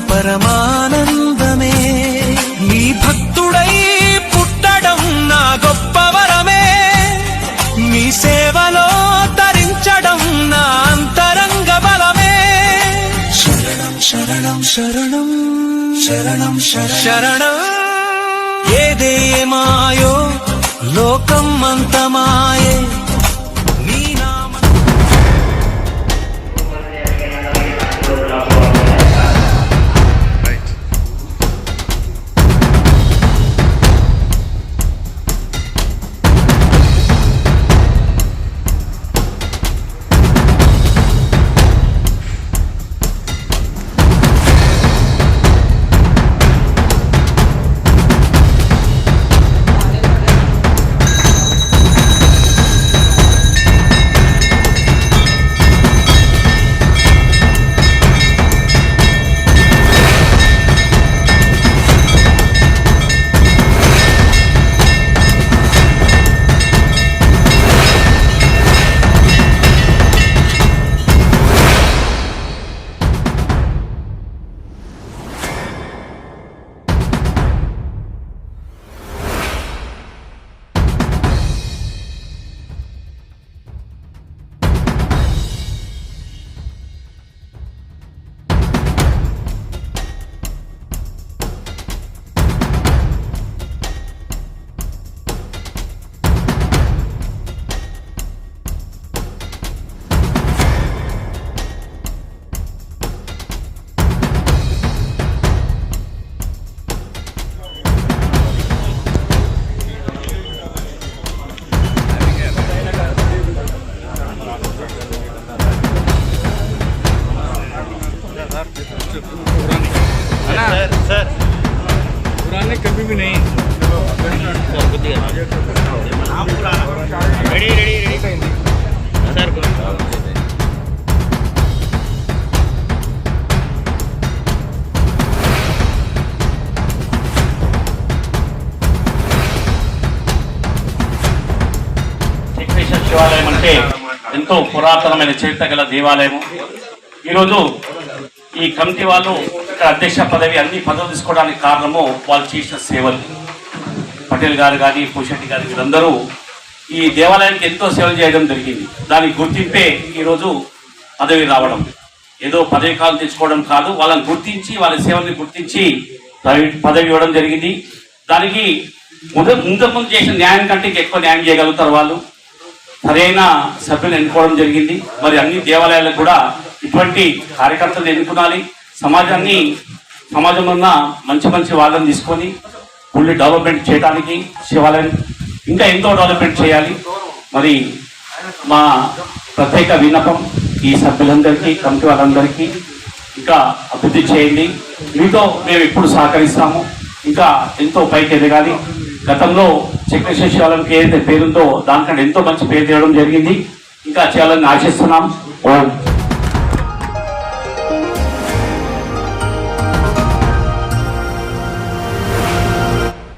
పరమానందమే. నీ భక్తుడై పుట్టడం నా గొప్ప వరమే. నీ సేవలో తరించడం నా అంతరంగ బలమే. శరణం శరణం శరణం శరణం శరణం. ఏదేమాయో లోకం అంతమాయే. सर पुराने कभी भी नहीं रेडी रेडी रेडी सर శివాలయం అంటే ఎంతో పురాతనమైన చరిత్ర గల దేవాలయము. ఈరోజు ఈ కమిటీ వాళ్ళు ఇక్కడ అధ్యక్ష పదవి అన్ని పదవులు తీసుకోవడానికి కారణము వాళ్ళు చేసిన సేవలు. పటేల్ గారు కానీ పూషెట్టి గారు వీళ్ళందరూ ఈ దేవాలయానికి ఎంతో సేవలు చేయడం జరిగింది. దానికి గుర్తింపే ఈరోజు పదవి రావడం. ఏదో పదవి కాలం తెచ్చుకోవడం కాదు, వాళ్ళని గుర్తించి వాళ్ళ సేవల్ని గుర్తించి పదవి ఇవ్వడం జరిగింది. దానికి ముందు చేసిన న్యాయం కంటే ఎక్కువ న్యాయం చేయగలుగుతారు వాళ్ళు. సరైన సభ్యులు ఎన్నుకోవడం జరిగింది. మరి అన్ని దేవాలయాలకు కూడా ఇటువంటి కార్యకర్తలు ఎన్నుకోవాలి. సమాజంలో ఉన్న మంచి మంచి వాళ్ళని తీసుకొని గుళ్ళు డెవలప్మెంట్ చేయడానికి శివాలయం ఇంకా ఎంతో డెవలప్మెంట్ చేయాలి. మరి మా ప్రత్యేక విన్నపం ఈ సభ్యులందరికీ, కమిటీ వాళ్ళందరికీ ఇంకా అభివృద్ధి చేయండి. మీతో మేము ఎప్పుడు సహకరిస్తాము. ఇంకా ఎంతో పైకి ఎదగాలి. గతంలో చక్రేశ్వర శివాలయంకి ఏదైతే పేరుందో దానికంటే ఎంతో మంచి పేరు తేవడం జరిగింది. ఇంకా చేయాలని ఆశిస్తున్నాం. ఓం